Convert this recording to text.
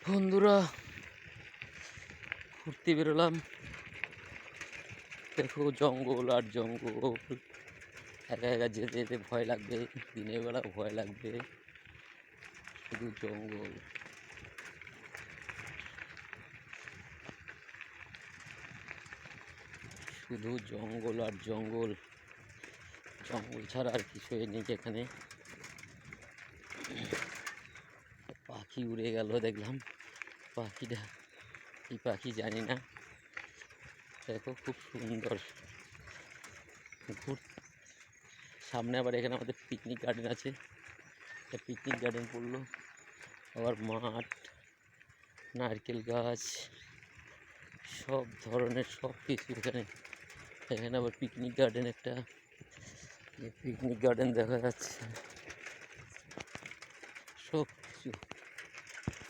বন্ধুরা, ঘুরতে বেরোলাম। দেখো জঙ্গল আর জঙ্গল, একা একা যেতে যেতে ভয় লাগবে, দিনের বেলা ভয় লাগবে। শুধু জঙ্গল, শুধু জঙ্গল আর জঙ্গল। জঙ্গল ছাড়া আর কিছুই নেই এখানে। পাখি উড়ে গেল দেখলাম। পাখিটা কি পাখি জানি না। দেখো খুব সুন্দর। সামনে আবার এখানে আমাদের পিকনিক গার্ডেন আছে। পিকনিক গার্ডেন পড়লো, আবার মাঠ, নারকেল গাছ, সব ধরনের সব কিছু এখানে। এখানে আবার পিকনিক গার্ডেন, একটা পিকনিক গার্ডেন দেখা যাচ্ছে, সব কিছু।